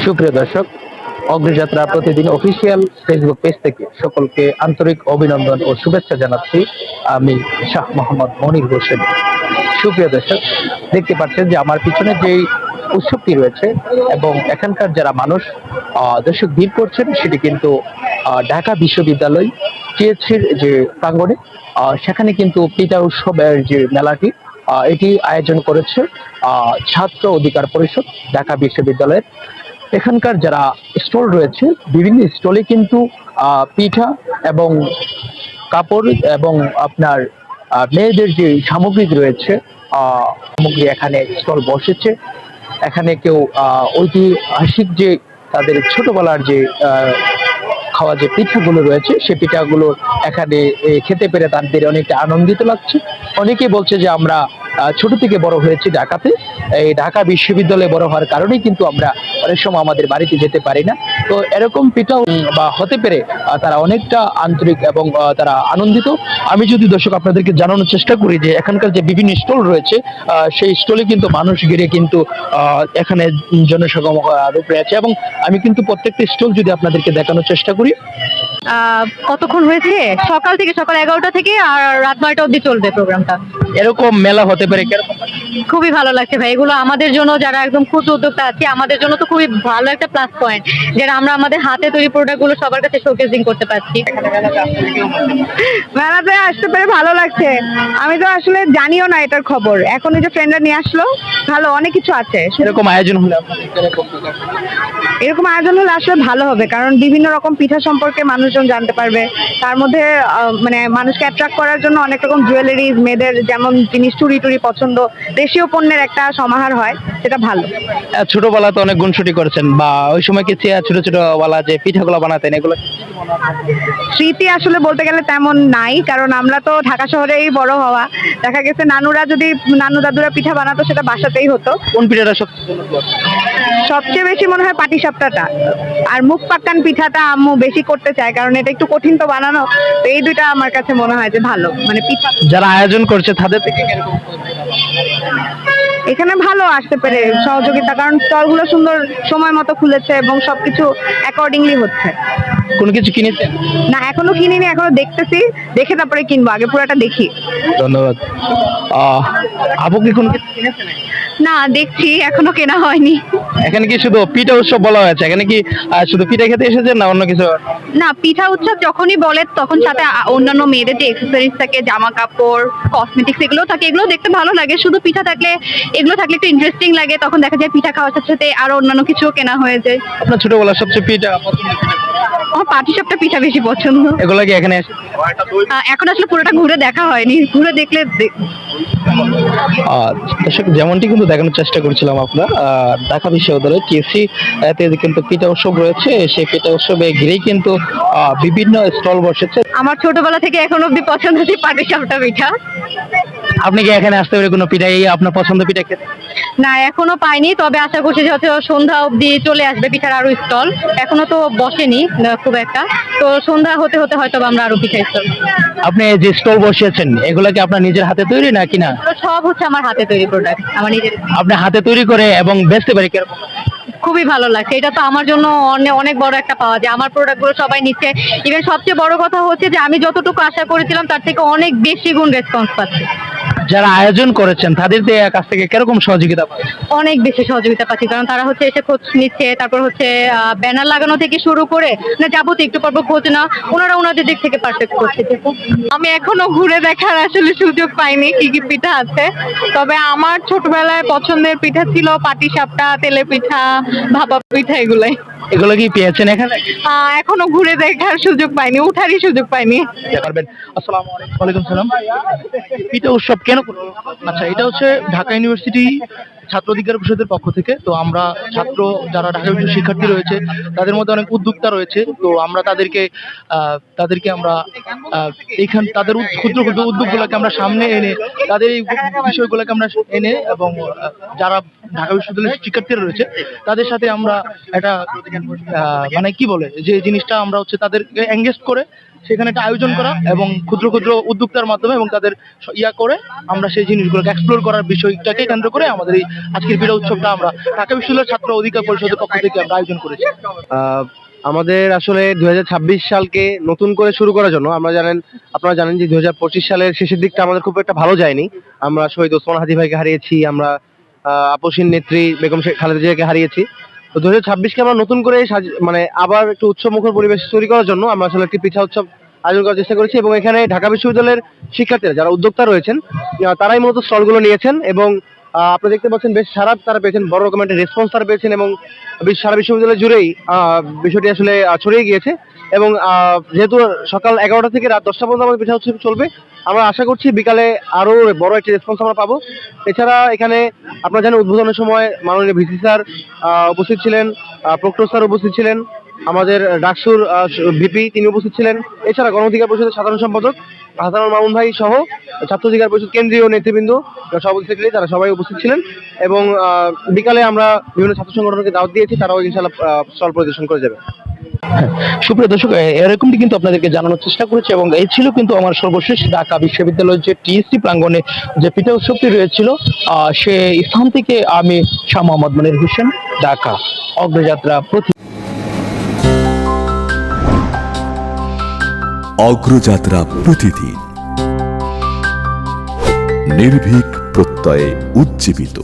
সুপ্রিয় দর্শক, অগ্নিযাত্রা প্রতিদিন অফিসিয়াল ফেসবুক পেজ থেকে সকলকে আন্তরিক অভিনন্দন ও শুভেচ্ছা জানাচ্ছি। আমি শাহ মোহাম্মদ মনির হোসেন। সুপ্রিয় দর্শক, দেখতে পাচ্ছেন যে আমার পিছনে যেই উৎসবটি রয়েছে এবং এখানকার যারা মানুষ দর্শক ভিড় করছেন, সেটি কিন্তু ঢাকা বিশ্ববিদ্যালয় টিএসসির যে প্রাঙ্গণে, সেখানে কিন্তু পিঠা উৎসবের যে মেলাটি এটি আয়োজন করেছে ছাত্র অধিকার পরিষদ ঢাকা বিশ্ববিদ্যালয়ের। এখানকার যারা স্টল রয়েছে, বিভিন্ন স্টলে কিন্তু পিঠা এবং কাপড় এবং আপনার মেয়েদের যে সামগ্রী রয়েছে, সামগ্রী এখানে স্টল বসেছে। এখানে কেউ ঐতিহাসিক যে তাদের ছোটবেলার যে খাওয়া যে পিঠাগুলো রয়েছে, সেই পিঠাগুলো এখানে খেতে পেরে তাদের অনেকটা আনন্দিত লাগছে। অনেকেই বলছে যে আমরা ছোট থেকে বড় হয়েছি ঢাকাতে, এই ঢাকা বিশ্ববিদ্যালয়ে বড় হওয়ার কারণেই কিন্তু আমরা অনেক সময় আমাদের বাড়িতে যেতে পারি না। তো এরকম পিঠাও বা হতে পেরে তারা অনেকটা আন্তরিক এবং তারা আনন্দিত। আমি যদি দর্শক আপনাদেরকে জানানোর চেষ্টা করি যে এখানকার যে বিভিন্ন স্টল রয়েছে, সেই স্টলে কিন্তু মানুষ ঘিরে কিন্তু এখানে জনসমাগম রূপ রয়েছে। এবং আমি কিন্তু প্রত্যেকটা স্টল যদি আপনাদেরকে দেখানোর চেষ্টা করি। কতক্ষণ হয়েছে? সকাল 11টা থেকে আর রাত 9টা অবধি চলবে প্রোগ্রামটা। এরকম মেলা হতে পারে কেরকম? খুবই ভালো লাগছে ভাই, এগুলো আমাদের জন্য যারা একদম ক্ষুদ্র উদ্যোক্তা আছে, আমাদের জন্য তো খুবই ভালো একটা প্লাস পয়েন্ট, যেটা আমরা আমাদের হাতে তৈরি প্রোডাক্ট গুলো সবার কাছে শোকেসিং করতে পারছি। মেলাতে আসতে পেরে ভালো লাগছে। আমি তো আসলে জানিও না এটার খবর, এখন এই যে ফ্রেন্ডরা নিয়ে আসলো, ভালো অনেক কিছু আছে। এরকম আয়োজন হলে আপনাদের কিরকম লাগে? এরকম আয়োজন হলে আসলে ভালো হবে, কারণ বিভিন্ন রকম পিঠা সম্পর্কে মানুষজন জানতে পারবে। তার মধ্যে মানে মানুষকে অ্যাট্রাক্ট করার জন্য অনেক রকম জুয়েলারিজ, মেয়েদের যেমন জিনিস চুরি টুরি পছন্দ, দেশীয় পণ্যের একটা সমাহার হয়, সেটা ভালো। ছোটবেলাতে অনেক গুণসুটি করেছেন, বা ওই সময় কি ছোট ছোট বেলা যে পিঠাগুলো বানাতেন, এগুলো স্মৃতি আসলে বলতে গেলে তেমন নাই, কারণ আমরা তো ঢাকা শহরেই বড় হওয়া। দেখা গেছে নানু দাদুরা পিঠা বানাতো, সেটা বাসাতেই হতো। কোন পিঠাটা সবচেয়ে জনপ্রিয়? সবচেয়ে বেশি মনে হয় পাটিসাপটাটা, আর মুখ পাক্কান পিঠাটা আম্মু বেশি করতে চায়, কারণ এটা একটু কঠিন তো বানানো। তো এই দুইটা আমার কাছে মনে হয় যে ভালো, মানে পিঠা। যারা আয়োজন করছে তাদের থেকে কিরকম? এখানে ভালো আসতে পেরে সহযোগিতা, কারণ স্টলগুলো সুন্দর সময় মতো খুলেছে এবং সবকিছু অ্যাকর্ডিংলি হচ্ছে। কোনো কিছু কিনেছেন? না, এখনো কিনিনি, এখনো দেখতেছি, দেখে তারপরে কিনবো, আগে পুরোটা দেখি। ধন্যবাদ। আপু কি কোনো কিছু কিনেছেন? না, দেখছি, এখনো কেনা হয়নি। এখানে কি শুধু পিঠা উৎসব বলা হয়েছে? এখানে কি শুধু পিঠা খেতে এসেছেন, না অন্য কিছু? না, পিঠা উৎসব যখনই বলে তখন সাথে অন্যান্য মেয়েদের যে অ্যাক্সেসরিজ থাকে, জামা কাপড়, কসমেটিক্স, এগুলো থাকে, এগুলো দেখতে ভালো লাগে। শুধু পিঠা থাকলে, এগুলো থাকলে একটু ইন্টারেস্টিং লাগে, তখন দেখা যায় পিঠা খাওয়ার সাথে সাথে আরো অন্যান্য কিছুও কেনা হয়ে যায়। আপনার ছোটবেলার সবচেয়ে পিঠা পছন্দের পিঠা? আমার পাটিসাপটা পিঠা বেশি পছন্দ। এগুলা কি এখানে এসে এখন আসলে পুরোটা ঘুরে দেখা হয়নি, ঘুরে দেখলে দর্শক যেমনটি কিন্তু দেখানোর চেষ্টা করছিলাম, আপনার ঢাকা বিশ্ববিদ্যালয় টিএসসি তে কিন্তু পিঠা উৎসব রয়েছে। সেই পিঠা উৎসবে ঘিরেই কিন্তু বিভিন্ন স্টল বসেছে। আমার ছোটবেলা থেকে এখন অব্দি পছন্দ হচ্ছে পাটিসাপটা পিঠা। আপনি কি এখানে আসতে পারে কোনো পিঠা, এই আপনার পছন্দ পিঠা খেতে? না, এখনো পাইনি, তবে আশা করছি যে হচ্ছে সন্ধ্যা অবধি চলে আসবে পিঠার আরো স্টল। এখনো তো বসেনি খুব একটা, তো সন্ধ্যা হতে হতে হয়তো আমরা আরো পিঠা স্টল। আপনি যে স্টল বসিয়েছেন, এগুলা কি আপনার নিজের হাতে তৈরি নাকি না? সব হচ্ছে আমার হাতে তৈরি প্রোডাক্ট, আমার নিজের। আপনি হাতে তৈরি করে এবং বেচতে পারে কিরকম? খুবই ভালো লাগছে, এটা তো আমার জন্য অনেক অনেক বড় একটা পাওয়া, যে আমার প্রোডাক্ট গুলো সবাই নিচ্ছে। ইভেন সবচেয়ে বড় কথা হচ্ছে যে আমি যতটুকু আশা করেছিলাম তার থেকে অনেক বেশি গুণ রেসপন্স পাচ্ছি। যারা আয়োজন করেছেন তাদের কাছ থেকে কিরকম সহযোগিতা পাচ্ছেন? অনেক বেশি সহযোগিতা পাচ্ছি, কারণ তারা হচ্ছে এসে খোঁজ নিচ্ছে, তারপর হচ্ছে ব্যানার লাগানো থেকে শুরু করে না যাবতীয় একটু পর খোঁজ না, ওনারা ওনাদের দিক থেকে পারফেক্ট করছে। আমি এখনো ঘুরে দেখার আসলে সুযোগ পাইনি কি কি পিঠা আছে, তবে আমার ছোটবেলায় পছন্দের পিঠা ছিল পাটিসাপটা, তেলে পিঠা, ভাপা পিঠা, এগুলাই। এগুলো কি পেয়েছেন এখানে? এখনো ঘুরে দেখার সুযোগ পাইনি, উঠারই সুযোগ পাইনি। পারবেন। আসসালামু আলাইকুম। ওয়ালাইকুম সালাম। পিঠা উৎসব কেন করলো? আচ্ছা, এটা হচ্ছে ঢাকা ইউনিভার্সিটি ছাত্র অধিকার পরিষদের পক্ষ থেকে। তো আমরা ছাত্র যারা ঢাকা ইউনিভার্সিটির শিক্ষার্থী রয়েছে, তাদের মধ্যে অনেক উদ্যোক্তা রয়েছে। তো আমরা তাদেরকে আমরা তাদের ক্ষুদ্র ক্ষুদ্র উদ্যোগগুলোকে আমরা সামনে এনে, তাদের এই বিষয়গুলোকে আমরা এনে, এবং যারা ঢাকা বিশ্ববিদ্যালয়ের শিক্ষার্থীরা রয়েছে তাদের সাথে আমরা একটা মানে কি বলে যে জিনিসটা আমরা হচ্ছে তাদেরকে এঙ্গেজ করে সেখানে একটা আয়োজন করা এবং ক্ষুদ্র ক্ষুদ্র উদ্যোক্তার মাধ্যমে এবং তাদের করে আমরা সেই জিনিসগুলোকে এক্সপ্লোর করার বিষয়টাকে কেন্দ্র করে আমাদের এই আজকের পিঠা উৎসবটা আমরা ঢাকা বিশ্ববিদ্যালয়ের ছাত্র অধিকার পরিষদের পক্ষ থেকে আমরা আয়োজন করেছি। আমাদের আসলে 2026 সালকে নতুন করে শুরু করার জন্য আপনারা জানেন যে 2025 সালের শেষের দিকটা আমাদের খুব একটা ভালো যায়নি। আমরা শহীদ ওসমান হাদি ভাইকে হারিয়েছি, আমরা আপসীন নেত্রী বেগম খালেদা জিয়াকে হারিয়েছি। তো 2026কে আমরা নতুন করে মানে আবার একটু উৎসবমুখর পরিবেশ তৈরি করার জন্য আমরা আসলে একটি পিঠা উৎসব আয়োজন করার চেষ্টা করেছি এবং এখানে ঢাকা বিশ্ববিদ্যালয়ের শিক্ষার্থীরা যারা উদ্যোক্তা রয়েছেন তারাই মূলত স্টলগুলো নিয়েছেন এবং আপনি দেখতে পাচ্ছেন বেশ সারা তারা পেয়েছেন, বড় রকমের একটা রেসপন্স তারা পেয়েছেন এবং সারা বিশ্ববিদ্যালয় জুড়েই বিষয়টি আসলে ছড়িয়ে গিয়েছে এবং যেহেতু সকাল 11টা থেকে রাত 10টা পর্যন্ত আমাদের পিঠা উৎসব চলবে, আমরা আশা করছি বিকালে আরো বড় একটি রেসপন্স আমরা পাবো। এছাড়া এখানে আপনারা জানেন উদ্বোধনের সময় মাননীয় ভিসি স্যার উপস্থিত ছিলেন, প্রক্টর স্যার উপস্থিত ছিলেন, আমাদের ডাকসুর ভিপি তিনি উপস্থিত ছিলেন, এছাড়া গণ অধিকার পরিষদের সাধারণ সম্পাদক হাসানুল মামুন ভাই সহ ছাত্র অধিকার পরিষদ কেন্দ্রীয় নেতৃবৃন্দ, সভাপতি সেক্রেটারি তারা সবাই উপস্থিত ছিলেন এবং বিকালে আমরা বিভিন্ন ছাত্র সংগঠনকে দাওয়াত দিয়েছি, তারাও ইনশাআল্লাহ স্টল পরিদর্শন করে যাবে। সুপ্রিয় দর্শক, এরকমটি কিন্তু আপনাদেরকে জানানোর চেষ্টা করেছে এবং এই ছিল কিন্তু আমার সর্বশেষ ঢাকা বিশ্ববিদ্যালয়ের যে টিএসসি প্রাঙ্গণে যে পিঠা উৎসবটি রয়েছিল, সে স্থান থেকে আমি শাহ মোহাম্মদ মনির হোসেন, ঢাকা। অগ্রযাত্রা অগ্রযাত্রা প্রতিদিন, নির্ভীক প্রত্যয়ে উজ্জীবিত।